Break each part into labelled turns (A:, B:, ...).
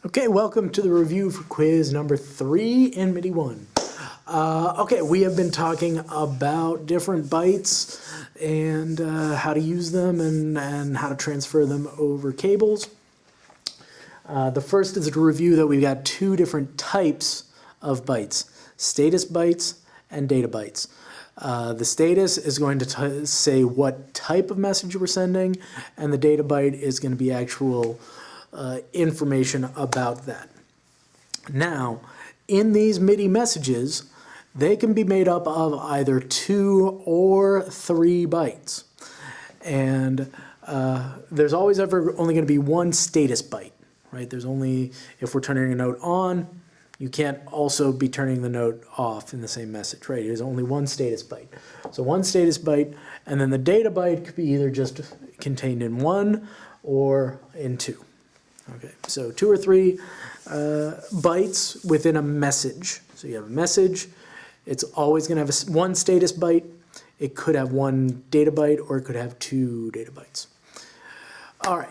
A: Okay, welcome to the review for quiz number 3 in Midi 1. Okay, we have been talking about different bytes and how to use them and how to transfer them over cables. The first is a review that we've got two different types of bytes, status bytes and data bytes. The status is going to say what type of message we're sending, and the data byte is going to be actual information about that. Now, in these MIDI messages, they can be made up of either 2 or 3 bytes. And there's always only going to be one status byte, right? There's only, if we're turning a note on, you can't also be turning the note off in the same message, right? There's only one status byte. So one status byte, and then the data byte could be either just contained in 1 or in 2. Okay, so 2 or 3 bytes within a message. So you have a message, it's always going to have one status byte, it could have 1 data byte, or it could have 2 data bytes. All right,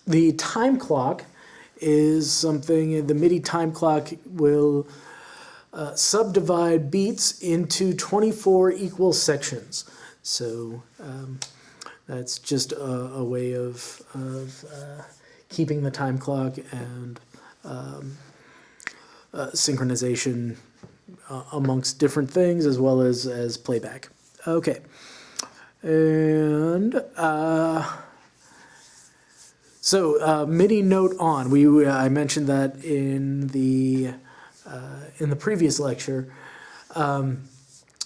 A: the time clock is something, the MIDI time clock will subdivide beats into 24 equal sections. So that's just a way of keeping the time clock and synchronization amongst different things, as well as playback. Okay, and so MIDI note on. I mentioned that in the previous lecture.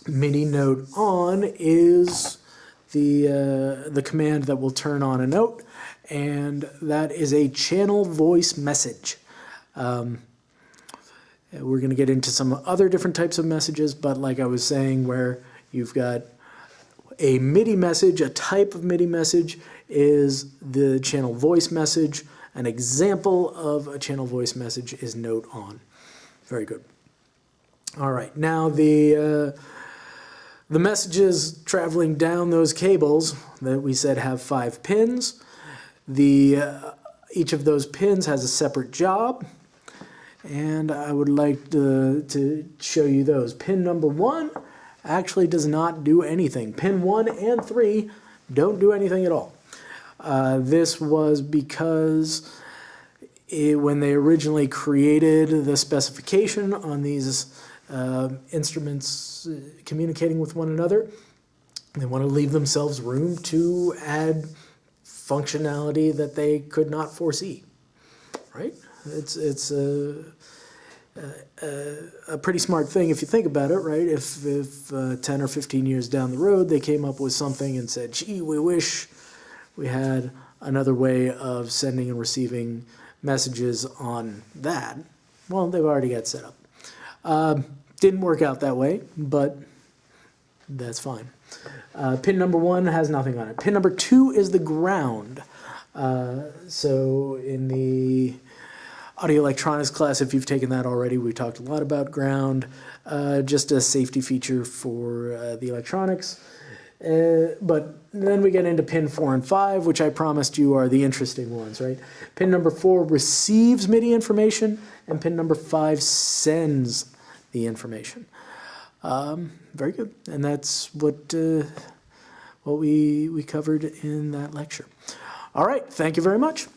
A: MIDI note on is the command that will turn on a note, and that is a channel voice message. We're going to get into some other different types of messages, but like I was saying, where you've got a MIDI message, a type of MIDI message is the channel voice message. An example of a channel voice message is note on. Very good. All right, now the messages traveling down those cables that we said have 5 pins. Each of those pins has a separate job, and I would like to show you those. Pin number 1 actually does not do anything. Pin 1 and 3 don't do anything at all. This was because when they originally created the specification on these instruments communicating with one another, they want to leave themselves room to add functionality that they could not foresee, right? It's a pretty smart thing if you think about it, right? If 10 or 15 years down the road they came up with something and said, gee, we wish we had another way of sending and receiving messages on that, well, they've already got set up. Didn't work out that way, but that's fine. Pin number 1 has nothing on it. Pin number 2 is the ground. So in the audio electronics class, if you've taken that already, we talked a lot about ground, just a safety feature for the electronics. But then we get into pin 4 and 5, which I promised you are the interesting ones, right? Pin number 4 receives MIDI information, and pin number 5 sends the information. Very good, and that's what we covered in that lecture. All right, thank you very much.